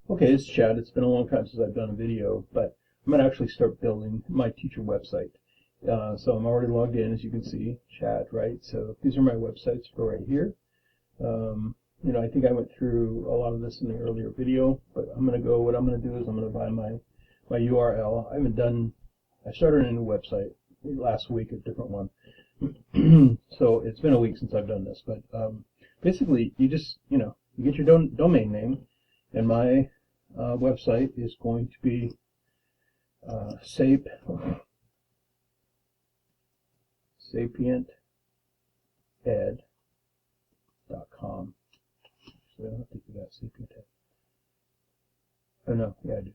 Okay, it's Chad. It's been a long time since I've done a video, but I'm going to actually start building my teacher website. So I'm already logged in, as you can see, Chad, right? So these are my websites for right here. I think I went through a lot of this in the earlier video, but what I'm going to do is I'm going to buy my URL. I started a new website last week, a different one. So it's been a week since I've done this, but basically you just, you get your domain name, and my website is going to be sapiented.com. So I don't have to do that, sapiented. Oh no, yeah I do.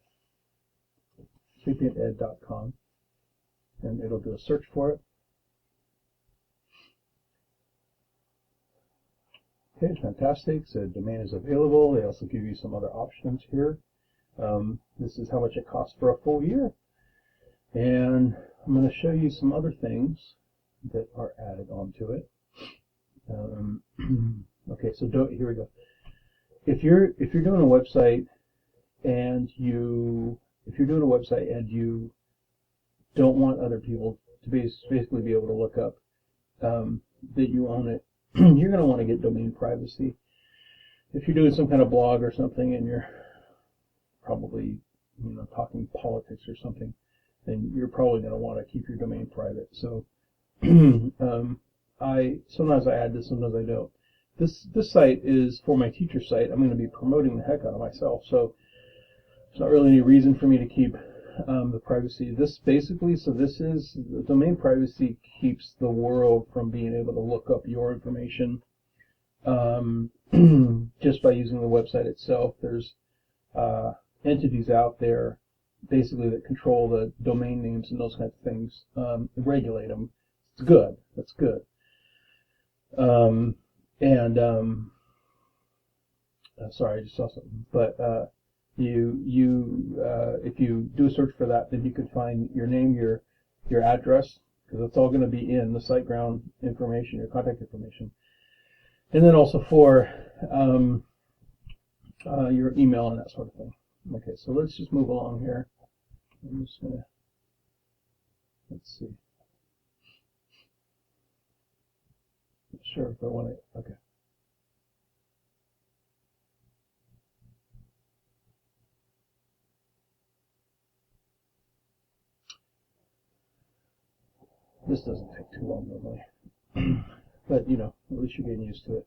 Sapiented.com, and it'll do a search for it. Okay, fantastic. So domain is available. They also give you some other options here. This is how much it costs for a full year. And I'm going to show you some other things that are added onto it. Okay, so here we go. If you're doing a website and you don't want other people to basically be able to look up that you own it, you're going to want to get domain privacy. If you're doing some kind of blog or something and you're probably talking politics or something, then you're probably going to want to keep your domain private. So sometimes I add this, sometimes I don't. This site is for my teacher site. I'm going to be promoting the heck out of myself, so there's not really any reason for me to keep the privacy. The domain privacy keeps the world from being able to look up your information just by using the website itself. There's entities out there basically that control the domain names and those kinds of things, regulate them. It's good. That's good. Sorry, I just saw something. But if you do a search for that, then you can find your name, your address, because it's all going to be in the SiteGround information, your contact information, and then also for your email and that sort of thing. Okay, so let's just move along here. I'm just gonna, let's see. Not sure if I want to. Okay. This doesn't take too long normally, but at least you're getting used to it.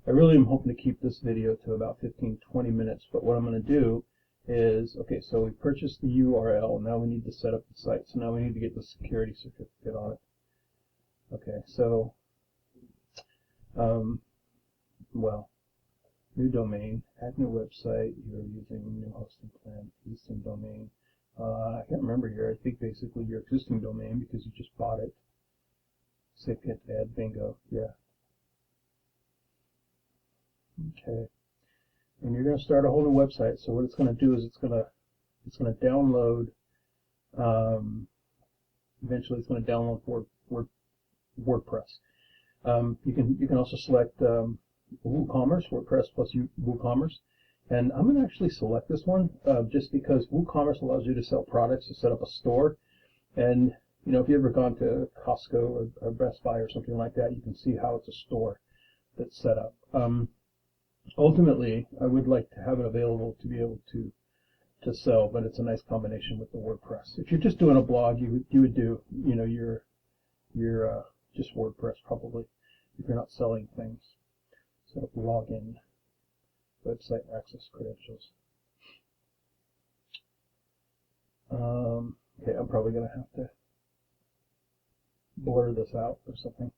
I really am hoping to keep this video to about 15-20 minutes, but what I'm going to do is, okay, so we purchased the URL, now we need to set up the site, so now we need to get the security certificate on it. Okay, so, well, new domain, add new website, you're using new hosting plan, existing domain. I can't remember here. I think basically your existing domain because you just bought it. Sapiented, bingo, yeah. Okay, and you're going to start a whole new website. So what it's going to do is it's going to download. Eventually, it's going to download WordPress. You can also select WooCommerce, WordPress plus WooCommerce. And I'm going to actually select this one just because WooCommerce allows you to sell products, to set up a store. And if you've ever gone to Costco or Best Buy or something like that, you can see how it's a store that's set up. Ultimately, I would like to have it available to be able to sell, but it's a nice combination with the WordPress. If you're just doing a blog, you would do your just WordPress probably if you're not selling things. So login. Website access credentials. Okay, I'm probably going to have to blur this out or something.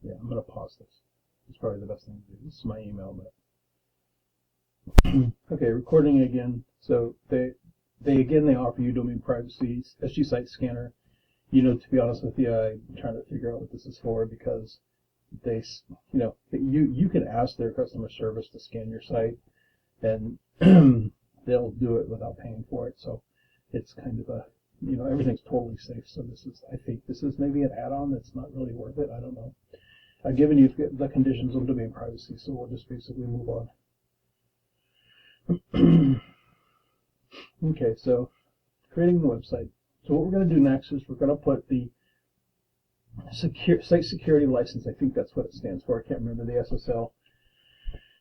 Yeah, I'm going to pause this. It's probably the best thing to do. This is my email, but okay, recording again. So they offer you domain privacy, SG Site Scanner. To be honest with you, I'm trying to figure out what this is for because you can ask their customer service to scan your site, and they'll do it without paying for it. So it's kind of a, everything's totally safe. So I think this is maybe an add-on that's not really worth it. I don't know. I've given you the conditions of domain privacy, so we'll just basically move on. Okay, so creating the website. So what we're going to do next is we're going to put the site security license. I think that's what it stands for. I can't remember, the SSL.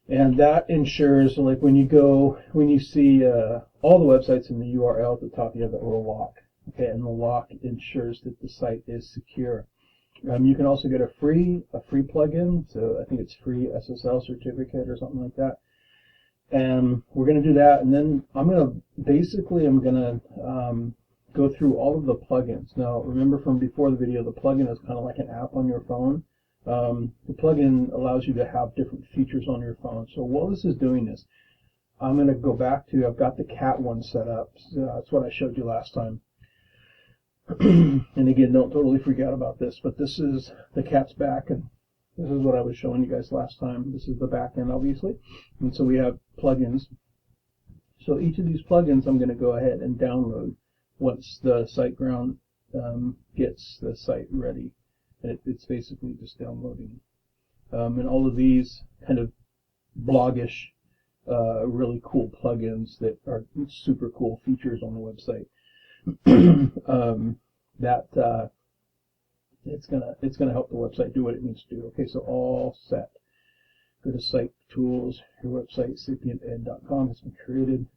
And that ensures, like when you see all the websites in the URL at the top, you have that little lock. Okay, and the lock ensures that the site is secure. You can also get a free plugin. So I think it's free SSL certificate or something like that. And we're going to do that, and then I'm going to go through all of the plugins. Now, remember from before the video, the plugin is kind of like an app on your phone. The plugin allows you to have different features on your phone. So while this is doing this, I'm going to go back to, I've got the cat one set up. So that's what I showed you last time. And again, don't totally freak out about this, but this is the cat's back, and this is what I was showing you guys last time. This is the back end, obviously. And so we have plugins. So each of these plugins I'm going to go ahead and download once the SiteGround gets the site ready. And it's basically just downloading. And all of these kind of bloggish, really cool plugins that are super cool features on the website. It's gonna help the website do what it needs to do. Okay, so all set. Go to Site Tools. Your website, sapiented.com, has been created.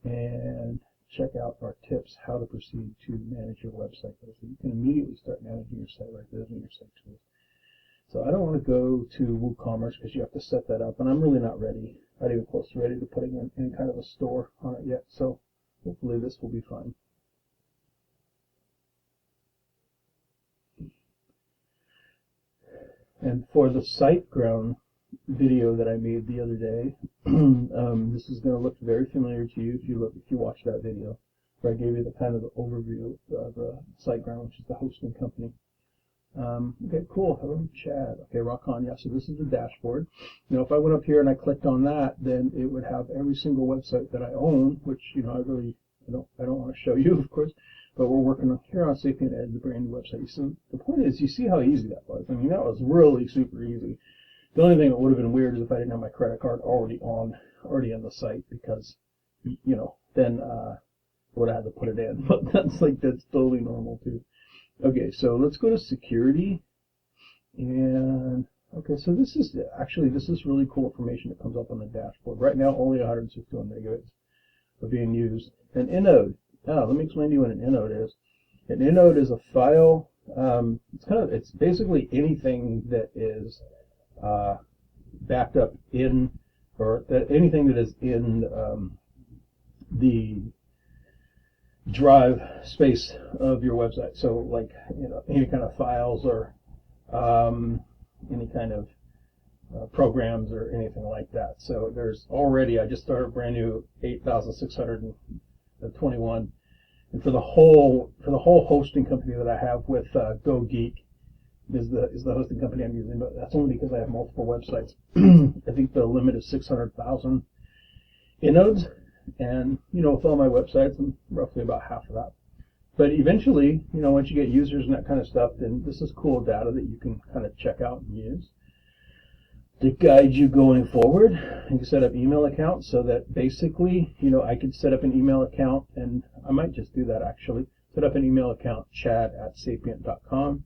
And check out our tips, how to proceed to manage your website. So you can immediately start managing your site right there in your Site Tools. So I don't want to go to WooCommerce because you have to set that up, and I'm really not even close to ready to putting in any kind of a store on it yet. So hopefully this will be fine. And for the SiteGround video that I made the other day, this is going to look very familiar to you if you watch that video, where I gave you the kind of the overview of the SiteGround, which is the hosting company. Okay, cool. Hello, Chad. Okay, rock on. Yeah, so this is the dashboard. If I went up here and I clicked on that, then it would have every single website that I own, which I don't want to show you, of course. But we're working on here on SapientEd, the brand new website. So the point is, you see how easy that was. I mean, that was really super easy. The only thing that would have been weird is if I didn't have my credit card already on the site, because then I would have had to put it in. But that's totally normal too. Okay, so let's go to security. And okay, so this is really cool information that comes up on the dashboard. Right now, only 161 megabits are being used. An inode. Let me explain to you what an inode is. An inode is a file. It's basically anything that is backed up in, or anything that is in the drive space of your website. So like any kind of files or any kind of programs or anything like that. So there's already, I just started a brand new 8,621, and for the whole hosting company that I have with GoGeek is the hosting company I'm using, but that's only because I have multiple websites. I think the limit is 600,000 inodes, and with all my websites, I'm roughly about half of that. But eventually, once you get users and that kind of stuff, then this is cool data that you can kind of check out and use to guide you going forward. You can set up email accounts so that basically, I could set up an email account, and I might just do that actually. Set up an email account, chad@sapient.com.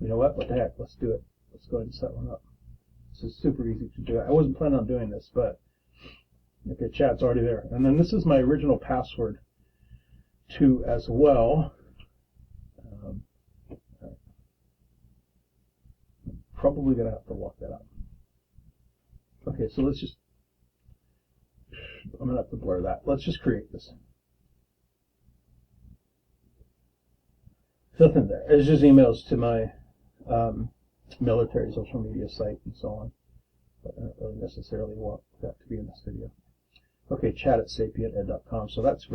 You know what the heck, let's do it. Let's go ahead and set one up. This is super easy to do. I wasn't planning on doing this, but okay, chat's already there. And then this is my original password too as well. Probably going to have to lock that up. Okay, so I'm going to have to blur that. Let's just create this. Nothing there. It's just emails to my military social media site and so on. But I don't really necessarily want that to be in this video. Okay, chat@sapiented.com. So that's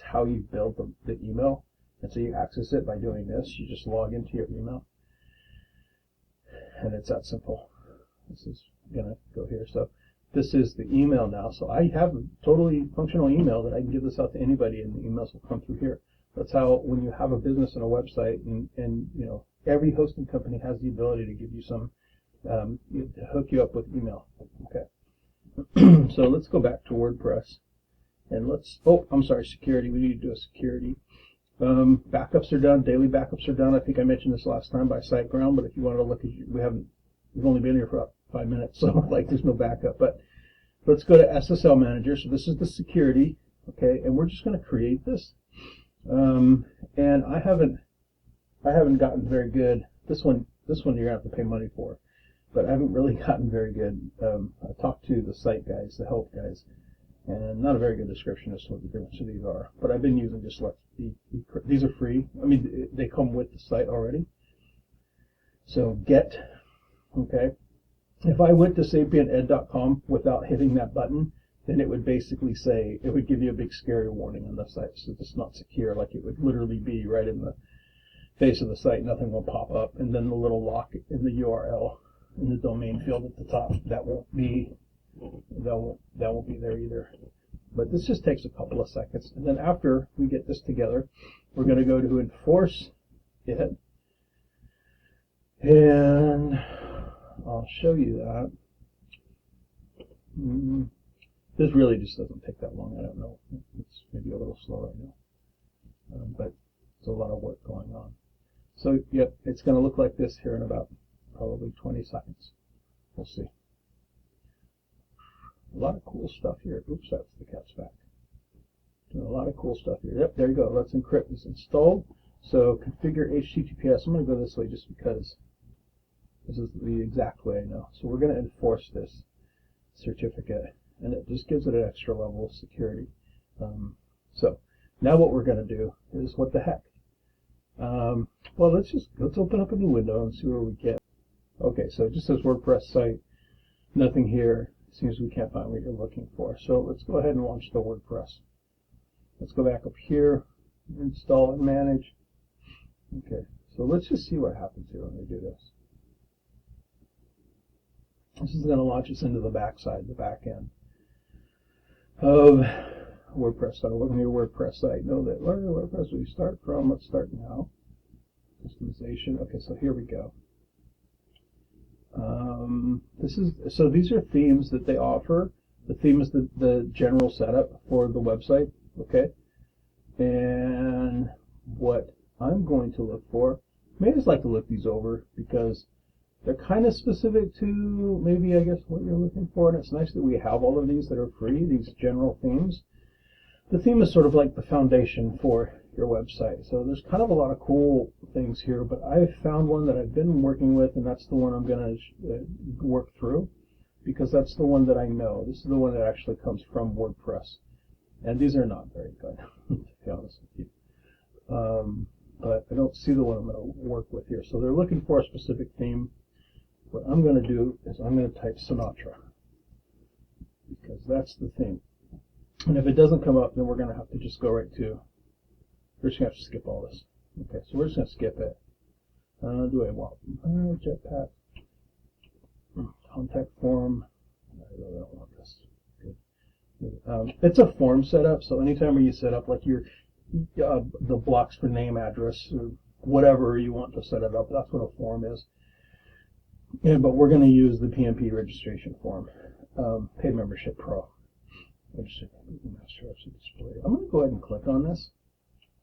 how you build the email. And so you access it by doing this. You just log into your email. And it's that simple. This is going to go here. So this is the email now. So I have a totally functional email that I can give this out to anybody, and the emails will come through here. That's how, when you have a business and a website, and you know, every hosting company has the ability to give you some, to hook you up with email. Okay. So let's go back to WordPress, and let's, oh, I'm sorry, security. We need to do a security. Backups are done. Daily backups are done. I think I mentioned this last time by SiteGround, but if you want to look, we've only been here for about 5 minutes, so like there's no backup. But let's go to Ssl Manager. So this is the security, okay, and we're just going to create this. And I haven't gotten very good. This one you're gonna have to pay money for, but I haven't really gotten very good. I talked to the site guys, the help guys, and not a very good description as to what the difference of these are. But I've been using just like these are free. I mean, they come with the site already. So get, okay. If I went to sapiented.com without hitting that button, then it would basically say, it would give you a big scary warning on the site, so it's not secure. Like it would literally be right in the face of the site, nothing will pop up, and then the little lock in the URL in the domain field at the top, that won't be there either. But this just takes a couple of seconds, and then after we get this together, we're going to go to enforce it, and I'll show you that. This really just doesn't take that long. I don't know. It's maybe a little slow right now. But there's a lot of work going on. So, yep, it's going to look like this here in about probably 20 seconds. We'll see. A lot of cool stuff here. Oops, that's the cat's back. Doing a lot of cool stuff here. Yep, there you go. Let's encrypt this installed. So, configure HTTPS. I'm going to go this way just because this is the exact way I know. So, we're going to enforce this certificate, and it just gives it an extra level of security. So now what we're going to do is, what the heck? Well, let's open up a new window and see where we get. Okay, so it just says WordPress site, nothing here. It seems we can't find what you're looking for. So let's go ahead and launch the WordPress. Let's go back up here, install and manage. Okay, so let's just see what happens here when we do this. This is going to launch us into the backside, the back end of WordPress. So welcome to your WordPress site. Know that where WordPress we start from. Let's start now. Customization. Okay, so here we go. So these are themes that they offer. The theme is the general setup for the website. Okay, and what I'm going to look for, may just like to look these over because they're kind of specific to maybe, I guess, what you're looking for, and it's nice that we have all of these that are free, these general themes. The theme is sort of like the foundation for your website. So there's kind of a lot of cool things here, but I've found one that I've been working with, and that's the one I'm going to work through, because that's the one that I know. This is the one that actually comes from WordPress. And these are not very good, to be honest with you. But I don't see the one I'm going to work with here. So they're looking for a specific theme. What I'm going to do is I'm going to type Sinatra, because that's the theme. And if it doesn't come up, then we're going to have to just go right to, we're just going to have to skip all this. Okay, so we're just going to skip it. Do I want Jetpack, contact form? I really don't want this. Good. It's a form setup, so anytime where you set up like your the blocks for name, address, or whatever you want to set it up, that's what a form is. Yeah, but we're going to use the PMP registration form, Paid Membership Pro. I'm going to go ahead and click on this,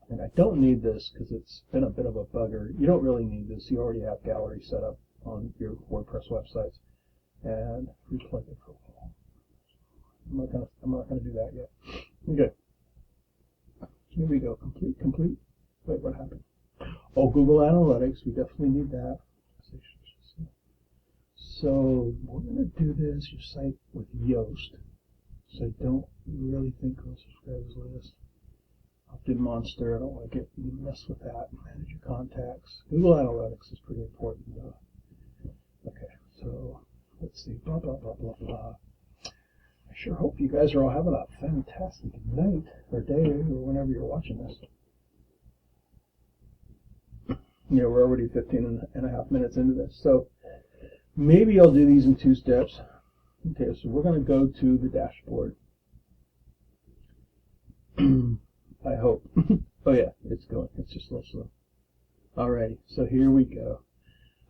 and I don't need this because it's been a bit of a bugger. You don't really need this. You already have gallery set up on your WordPress websites, and replug it. I'm not going to do that yet. Okay. Here we go. Complete. Wait, what happened? Oh, Google Analytics. We definitely need that. So we're going to do this, your site with Yoast. So I don't really think on subscribers list. Opt-in monster, I don't want to get mess with that. Manage your contacts. Google Analytics is pretty important though. Okay, so let's see. Blah blah blah blah blah. I sure hope you guys are all having a fantastic night or day or whenever you're watching this. Yeah, we're already 15 and a half minutes into this. So maybe I'll do these in 2 steps. Okay, so we're going to go to the dashboard. I hope. Oh yeah, it's going. It's just a little slow. Alrighty, so here we go.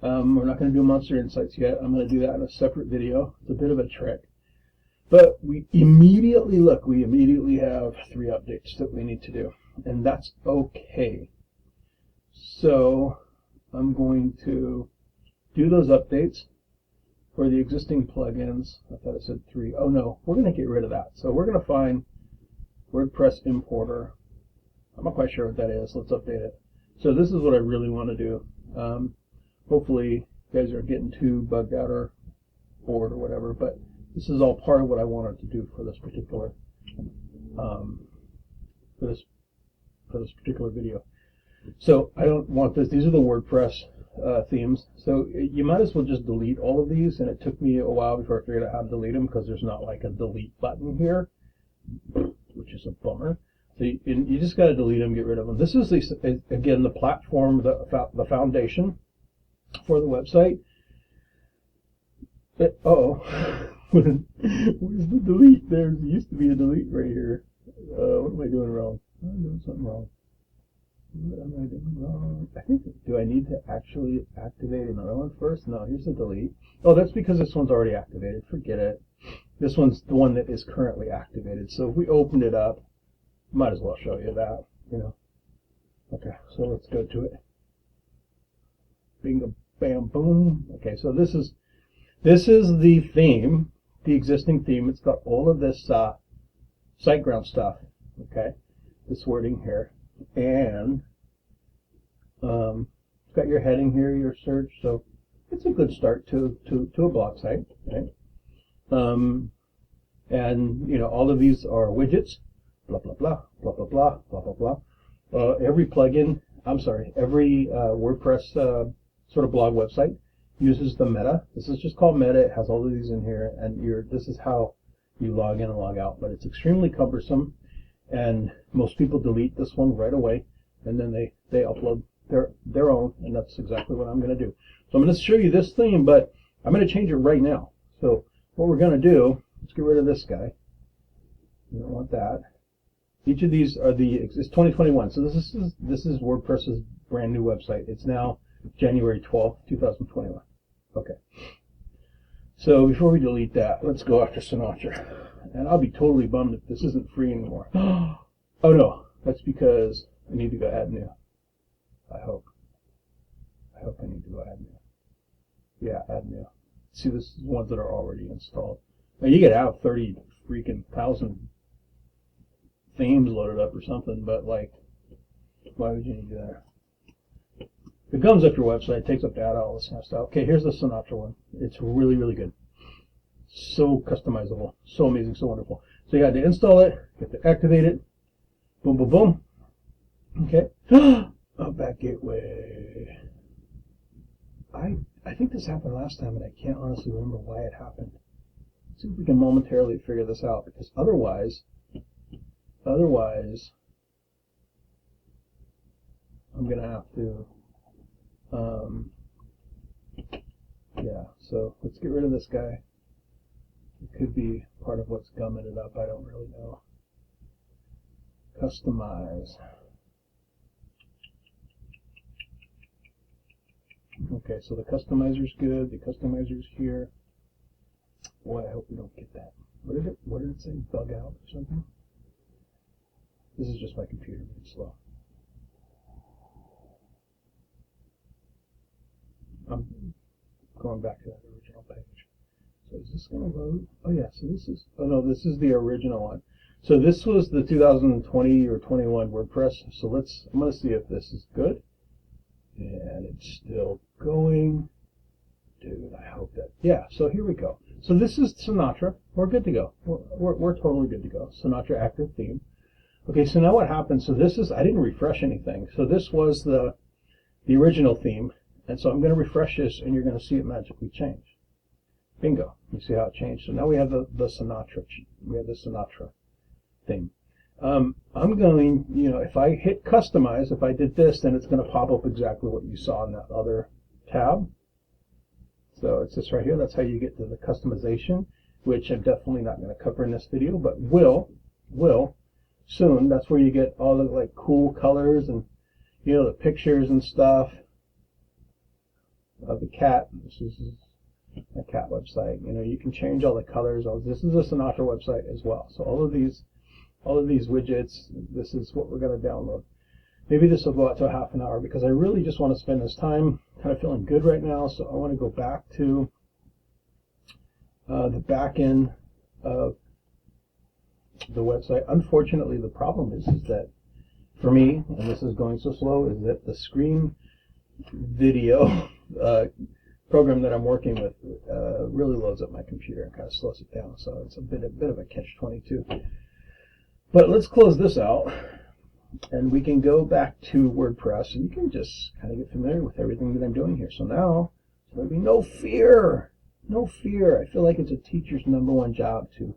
We're not going to do Monster Insights yet. I'm going to do that in a separate video. It's a bit of a trick. But we immediately have 3 updates that we need to do. And that's okay. So I'm going to do those updates for the existing plugins. I thought I said 3. Oh no, we're going to get rid of that. So we're going to find WordPress importer. I'm not quite sure what that is. Let's update it. So this is what I really want to do. Hopefully you guys aren't getting too bugged out or bored or whatever, but this is all part of what I wanted to do for this particular video. So I don't want this. These are the WordPress themes. So you might as well just delete all of these. And it took me a while before I figured out how to delete them because there's not like a delete button here, which is a bummer. So you just got to delete them, get rid of them. This is again the platform, the foundation for the website. Where's the delete? There used to be a delete right here. What am I doing wrong? I'm doing something wrong. What am I doing wrong? I think, do I need to actually activate another one first? No, here's the delete. Oh, that's because this one's already activated. Forget it. This one's the one that is currently activated. So if we opened it up, might as well show you that, you know. Okay, so let's go to it. Bingo, bam, boom. Okay, so this is the theme, the existing theme. It's got all of this SiteGround stuff, okay, this wording here, and it's got your heading here, your search, so it's a good start to a blog site, right? And you know, all of these are widgets, blah blah blah blah blah blah blah blah blah. Every plugin, every WordPress sort of blog website uses the meta. This is just called meta. It has all of these in here, and this is how you log in and log out. But it's extremely cumbersome, and most people delete this one right away, and then they upload their own, and that's exactly what I'm going to do. So I'm going to show you this theme, but I'm going to change it right now. So what we're going to do, let's get rid of this guy. We don't want that. Each of these are it's 2021. So this is WordPress's brand new website. It's now January 12th, 2021. Okay. So before we delete that, let's go after Sinatra. And I'll be totally bummed if this isn't free anymore. Oh no, that's because I need to go add new. I hope I need to go add new. Yeah, add new. See, this is ones that are already installed. Now you could have 30 freaking thousand themes loaded up or something, but like, why would you need to do that? It comes up your website, takes up data, all this kind of stuff. Okay, here's the Sinatra one. It's really, really good. So customizable, so amazing, so wonderful. So you had to install it, you have to activate it. Boom, boom, boom. Okay. Back gateway. I think this happened last time, and I can't honestly remember why it happened. Let's see if we can momentarily figure this out, because otherwise, I'm gonna have to. Yeah, so let's get rid of this guy. It could be part of what's gumming it up. I don't really know. Customize. Okay, so the customizer's good. The customizer's here. Boy, I hope we don't get that. What did it say? Bug out or something? This is just my computer being slow. I'm going back to that original page. So is this going to load? Oh yeah, so this is, oh no, this is the original one. So this was the 2020 or 21 WordPress. So I'm going to see if this is good. And it's still going. Dude, I hope that, yeah, so here we go. So this is Sinatra. We're good to go. We're totally good to go. Sinatra active theme. Okay, so now what happens? So this is, I didn't refresh anything. So this was the original theme. And so I'm going to refresh this, and you're going to see it magically change. Bingo. You see how it changed? So now we have the Sinatra. We have the Sinatra theme. I'm going, you know, if I hit customize, if I did this, then it's going to pop up exactly what you saw in that other tab. So it's this right here. That's how you get to the customization. which I'm definitely not going to cover in this video, but will soon. That's where you get all the like cool colors and the pictures and stuff of the cat. This is a cat website. You can change all the colors. This is a Sinatra website as well. So all of these widgets, this is what we're going to download. Maybe this will go out to a half an hour because I really just want to spend this time kind of feeling good right now. So I want to go back to the back end of the website. Unfortunately, the problem is that for me, and this is going so slow, is that the screen video program that I'm working with really loads up my computer and kind of slows it down. So it's a bit of a catch-22. But let's close this out, and we can go back to WordPress, and you can just kind of get familiar with everything that I'm doing here. So now there'll be no fear. No fear. I feel like it's a teacher's #1 job to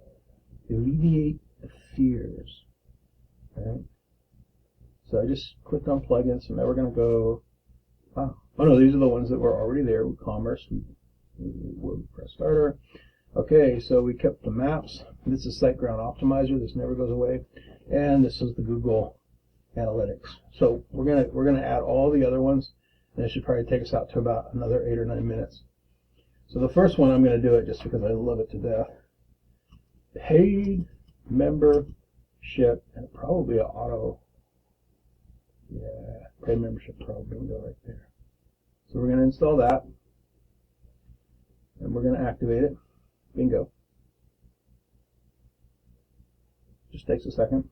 alleviate the fears. All right. So I just clicked on plugins, and now we're going to go. Oh no, these are the ones that were already there. WooCommerce, WordPress Starter. Okay, so we kept the maps. This is SiteGround Optimizer. This never goes away, and this is the Google Analytics. So we're gonna add all the other ones, and it should probably take us out to about another 8 or 9 minutes. So the first one, I'm going to do it just because I love it to death. Paid membership, and probably an auto. Yeah, paid membership pro, bingo right there. So we're going to install that, and we're going to activate it. Bingo. Just takes a second.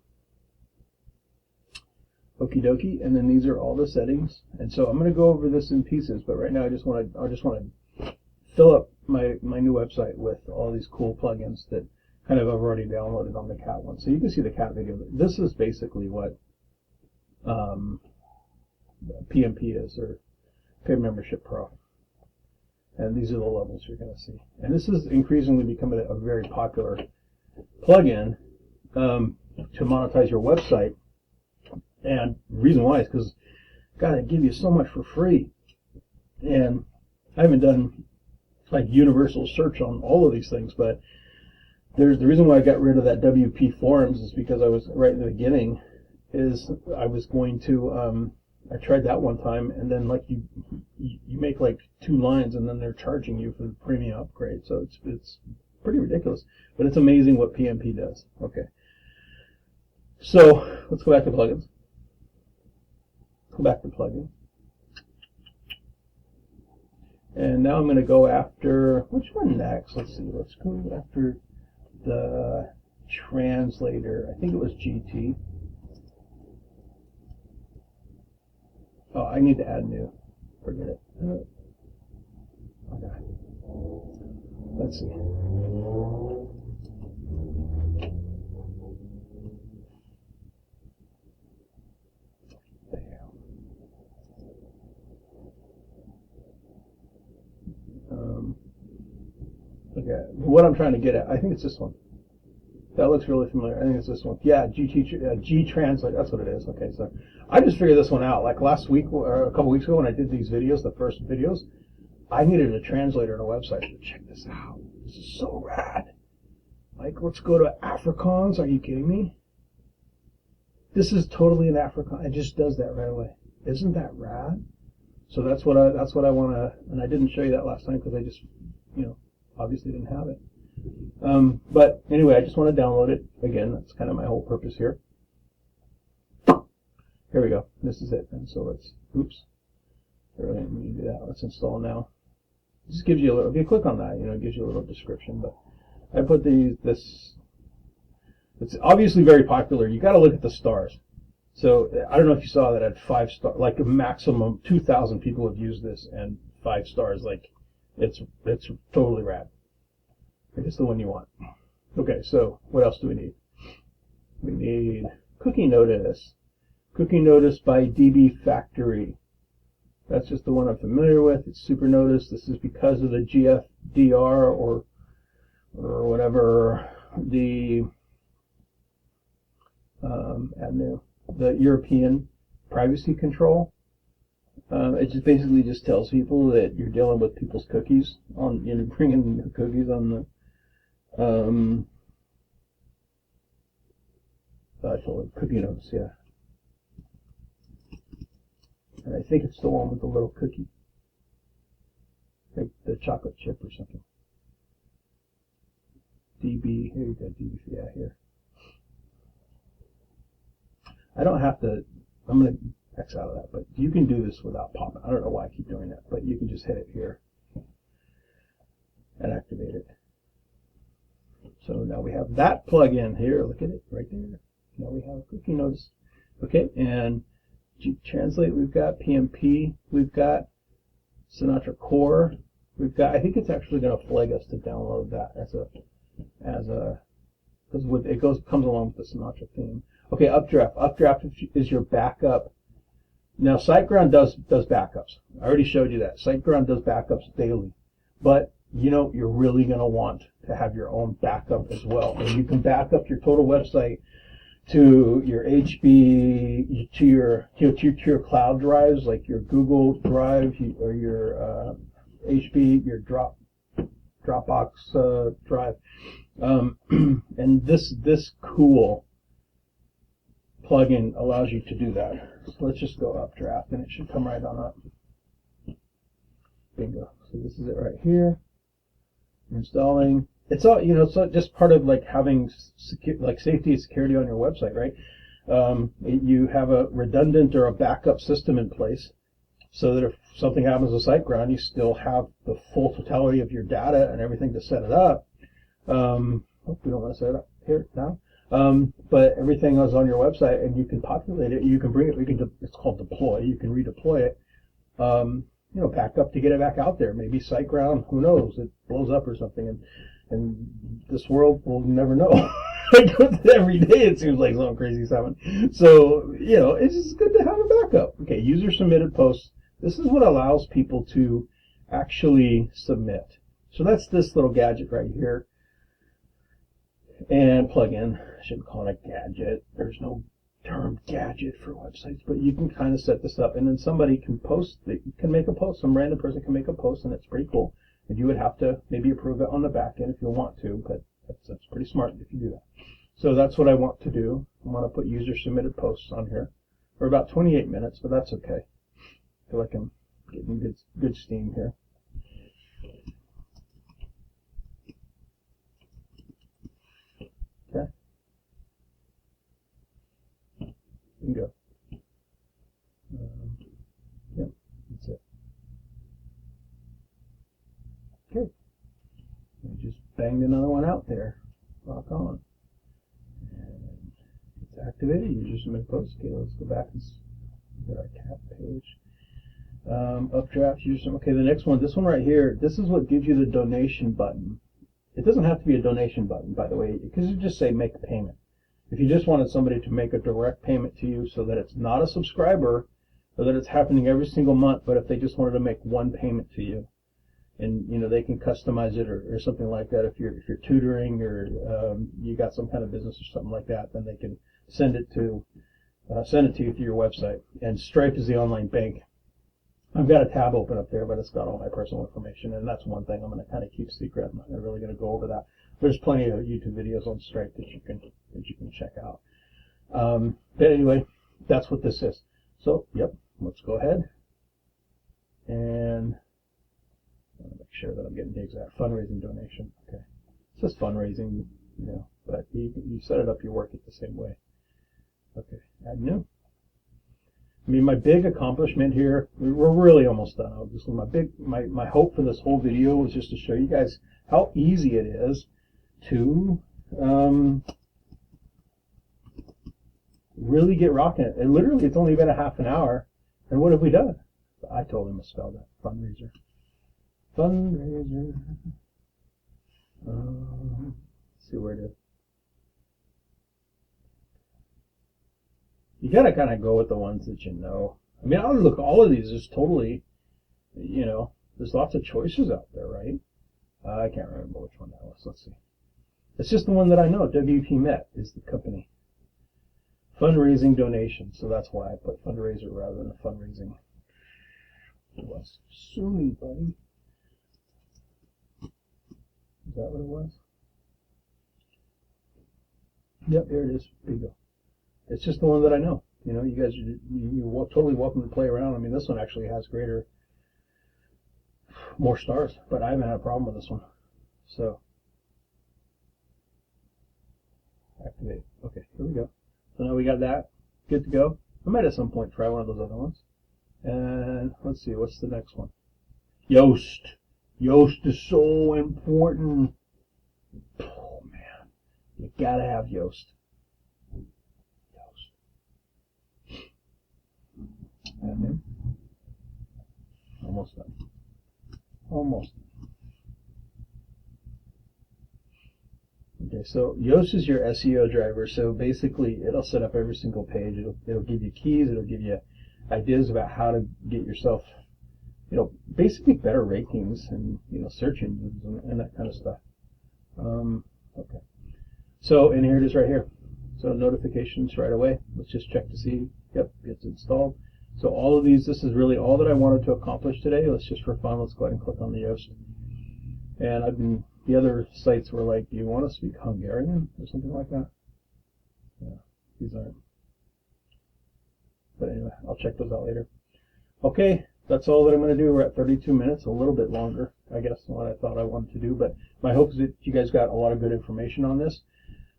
Okie dokie, and then these are all the settings. And so I'm going to go over this in pieces, but right now I just want to fill up my new website with all these cool plugins that kind of I've already downloaded on the cat one. So you can see the cat video. This is basically what PMP is, or Paid Membership Pro. And these are the levels you're going to see. And this is increasingly becoming a very popular plugin to monetize your website. And the reason why is because, God, they give you so much for free. And I haven't done like universal search on all of these things, but there's the reason why I got rid of that WP Forums is because I was right in the beginning is I was going to I tried that one time, and then like you make like 2 lines, and then they're charging you for the premium upgrade. So it's pretty ridiculous, but it's amazing what PMP does. Okay, so let's go back to plugins. Go back to plugins, and now I'm going to go after which one next? Let's see. Let's go after the translator. I think it was GT. Oh, I need to add new. Forget it. Okay. Let's see. Okay. What I'm trying to get at, I think it's this one. That looks really familiar. I think it's this one. Yeah, G-Translate. That's what it is. Okay, so I just figured this one out. Like last week or a couple weeks ago when I did these videos, the first videos, I needed a translator on a website. So check this out. This is so rad. Like, let's go to Afrikaans. Are you kidding me? This is totally an Afrikaans. It just does that right away. Isn't that rad? So that's what I want to. And I didn't show you that last time because I just, obviously didn't have it. But anyway, I just want to download it. Again, that's kind of my whole purpose here. Here we go. This is it. And so let's, oops. Really didn't mean to do that. Let's install now. It just gives you a little, if you click on that, it gives you a little description. But I put this, it's obviously very popular. You got to look at the stars. So I don't know if you saw that at 5 stars, like a maximum 2,000 people have used this and 5 stars. Like it's totally rad. It's the one you want. Okay, so what else do we need? We need Cookie Notice. Cookie Notice by DB Factory. That's just the one I'm familiar with. It's Super Notice. This is because of the GFDR or whatever the the European privacy control. It just basically just tells people that you're dealing with people's cookies on, bringing cookies on I told it cookie notes, yeah. And I think it's the one with the little cookie, like the chocolate chip or something. DB, here you go, DB, yeah, here. I don't have to, I'm going to X out of that, but you can do this without popping. I don't know why I keep doing that, but you can just hit it here and activate it. So now we have that plugin here. Look at it right there. Now we have a cookie notice. Okay, and translate, we've got PMP, we've got Sinatra Core, we've got, I think it's actually going to flag us to download that because it comes along with the Sinatra theme. Okay, Updraft. Updraft is your backup. Now, SiteGround does backups. I already showed you that. SiteGround does backups daily. But, you know, you're really going to want to have your own backup as well. And you can back up your total website to your HB, to your cloud drives, like your Google Drive or your HB, your Dropbox drive. And this cool plugin allows you to do that. So let's just go Updraft, and it should come right on up. Bingo. So this is it right here. Installing. It's all, you know, it's just part of like having safety and security on your website, right? You have a redundant or a backup system in place, so that if something happens with SiteGround, you still have the full totality of your data and everything to set it up. We don't want to set it up here now. But everything is on your website, and you can populate it. You can bring it. It's called deploy. You can redeploy it. You know, back up to get it back out there. Maybe SiteGround, who knows? It blows up or something, and this world will never know. Every day it seems like something crazy is happening. So, you know, it's just good to have a backup. Okay, user submitted posts. This is what allows people to actually submit. So that's this little gadget right here. And plugin. I shouldn't call it a gadget. There's no term gadget for websites, but you can kind of set this up, and then somebody can make a post. Some random person can make a post, and it's pretty cool. And you would have to maybe approve it on the back end if you want to, but that's pretty smart if you do that. So that's what I want to do. I want to put user submitted posts on here for about 28 minutes, but that's okay. I feel like I'm getting good steam here. Okay. Bingo. Yep, that's it. Okay. We just banged another one out there. Rock on. And it's activated. User submit post. Okay, let's go back and get our cat page. Updraft, user submit. Okay, the next one, this one right here, this is what gives you the donation button. It doesn't have to be a donation button, by the way, because you just say make a payment. If you just wanted somebody to make a direct payment to you so that it's not a subscriber, or that it's happening every single month, but if they just wanted to make one payment to you, and you know they can customize it or something like that. If you're tutoring or you got some kind of business or something like that, then they can send it to you through your website. And Stripe is the online bank. I've got a tab open up there, but it's got all my personal information, and that's one thing I'm going to kind of keep secret. I'm not really going to go over that. There's plenty of YouTube videos on Stripe that you can check out. But anyway, that's what this is. So, yep, let's go ahead and make sure that I'm getting the exact fundraising donation. Okay, it says fundraising, you know, but you set it up, you work it the same way. Okay, add new. I mean, my big accomplishment here, we're really almost done, obviously. My hope for this whole video was just to show you guys how easy it is to really get rocking it. And literally, it's only been a half an hour. And what have we done? I told him to spell that. Fundraiser. Fundraiser. Let's see where it is. You gotta kind of go with the ones that you know. I mean, look, all of these is totally, you know, there's lots of choices out there, right? I can't remember which one that was. Let's see. It's just the one that I know. WP Met is the company. Fundraising donation. So that's why I put fundraiser rather than a fundraising. It was. Sue me, buddy. Is that what it was? Yep, here it is. There you go. It's just the one that I know. You know, you guys, you're totally welcome to play around. I mean, this one actually has more stars, but I haven't had a problem with this one. So, activate. Okay, here we go. So now we got that. Good to go. I might at some point try one of those other ones. And let's see, what's the next one? Yoast. Yoast is so important. Oh, man. You gotta have Yoast. And almost done. Almost. Okay, so Yoast is your SEO driver. So basically, it'll set up every single page. It'll give you keys. It'll give you ideas about how to get yourself, basically better rankings and search engines and that kind of stuff. Okay. So and here it is right here. So notifications right away. Let's just check to see. Yep, it's installed. So all of these, this is really all that I wanted to accomplish today. Let's just for fun, let's go ahead and click on the Yoast. And the other sites were like, do you want to speak Hungarian or something like that? Yeah, these aren't. But anyway, I'll check those out later. Okay, that's all that I'm going to do. We're at 32 minutes, a little bit longer, I guess, than what I thought I wanted to do. But my hope is that you guys got a lot of good information on this.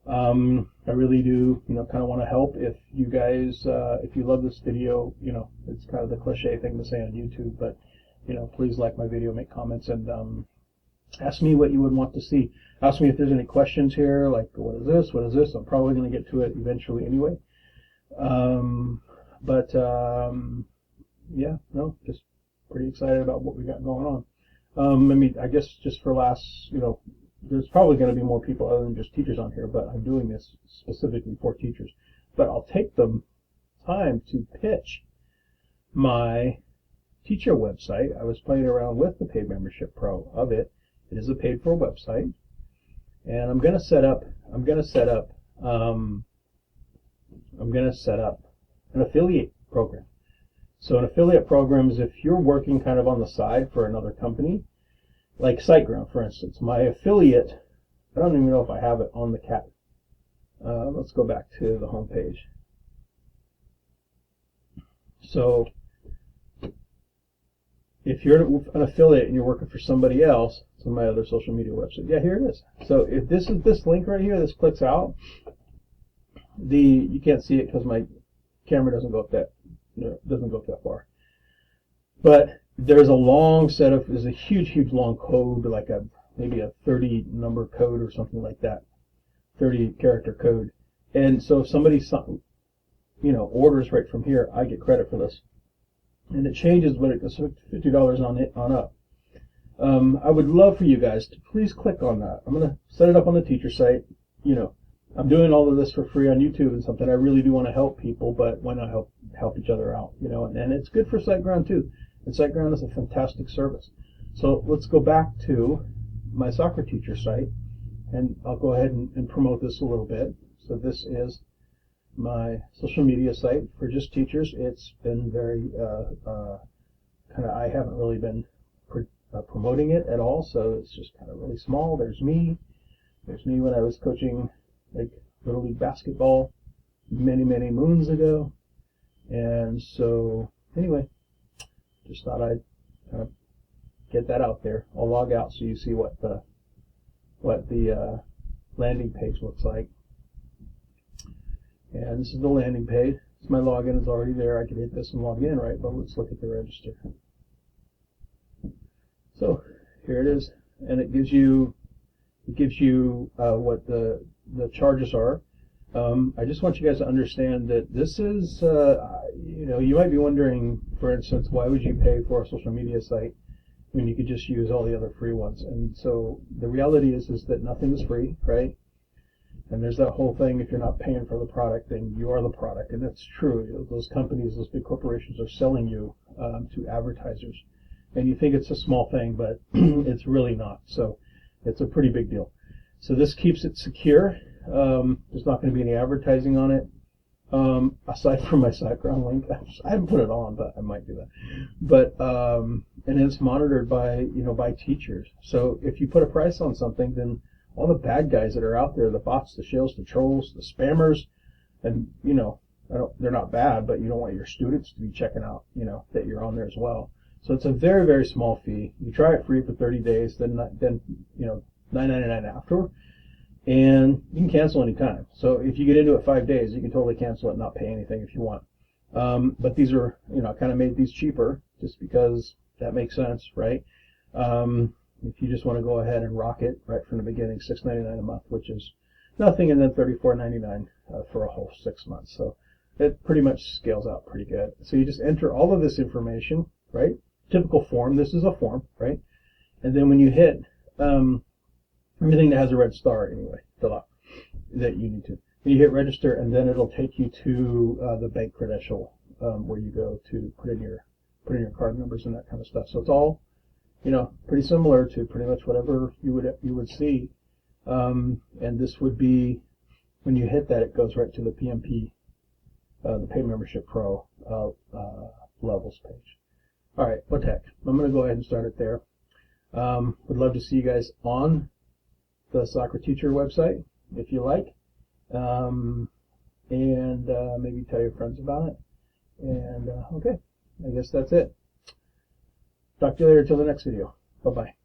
I really do, kind of want to help. If you guys, if you love this video, it's kind of the cliche thing to say on YouTube, but, please like my video, make comments, and ask me what you would want to see. Ask me if there's any questions here, like, what is this? What is this? I'm probably going to get to it eventually anyway. Yeah, no, just pretty excited about what we got going on. I guess just for last, there's probably going to be more people other than just teachers on here, but I'm doing this specifically for teachers. But I'll take the time to pitch my teacher website. I was playing around with the Paid Membership Pro of it. It is a paid for website, and I'm going to set up an affiliate program. So an affiliate program is if you're working kind of on the side for another company, like SiteGround, for instance. My affiliate, I don't even know if I have it on the cat. Let's go back to the home page. So if you're an affiliate and you're working for somebody else, it's on my other social media website. Yeah, here it is. So if this is this link right here, this clicks out. You can't see it because my camera doesn't go up that far. But there's a huge long code, like maybe a 30 number code or something like that, 30 character code. And so if somebody orders right from here, I get credit for this. And it changes when it goes $50 on up. I would love for you guys to please click on that. I'm going to set it up on the teacher site. I'm doing all of this for free on YouTube and something. I really do want to help people, but why not help each other out? And it's good for SiteGround too. And SiteGround is a fantastic service. So let's go back to my soccer teacher site, and I'll go ahead and promote this a little bit. So this is my social media site for just teachers. It's been very I haven't really been promoting it at all, so it's just kind of really small. There's me when I was coaching like Little League basketball many moons ago. And so anyway, just thought I'd kind of get that out there. I'll log out so you see what the landing page looks like. And this is the landing page. So my login is already there. I can hit this and log in, right? But let's look at the register. So here it is, and it gives you what the charges are. I just want you guys to understand that this is, you might be wondering, for instance, why would you pay for a social media site when you could just use all the other free ones? And so the reality is that nothing is free, right? And there's that whole thing, if you're not paying for the product, then you are the product. And that's true. Those companies, those big corporations are selling you to advertisers. And you think it's a small thing, but it's really not. So it's a pretty big deal. So this keeps it secure. There's not going to be any advertising on it. Aside from my SiteGround link, I haven't put it on, but I might do that. But and it's monitored by by teachers. So if you put a price on something, then all the bad guys that are out there, the bots, the shills, the trolls, the spammers, and they're not bad, but you don't want your students to be checking out, that you're on there as well. So it's a very, very small fee. You try it free for 30 days, then $9.99 after, and you can cancel anytime. So if you get into it 5 days, you can totally cancel it and not pay anything if you want. But these are, I kind of made these cheaper just because that makes sense, right? If you just want to go ahead and rock it right from the beginning, $6.99 a month, which is nothing, and then $34.99 for a whole 6 months. So it pretty much scales out pretty good. So you just enter all of this information, right? Typical form. This is a form, right? And then when you hit everything that has a red star, anyway, fill out that you need to. And you hit register, and then it'll take you to the bank credential where you go to put in your card numbers and that kind of stuff. So it's all pretty similar to pretty much whatever you would see. And this would be, when you hit that, it goes right to the PMP, the Paid Membership Pro levels page. All right, what the heck? I'm going to go ahead and start it there. Would love to see you guys on the Soccer Teacher website if you like, and maybe tell your friends about it. And okay, I guess that's it. Talk to you later till the next video. Bye-bye.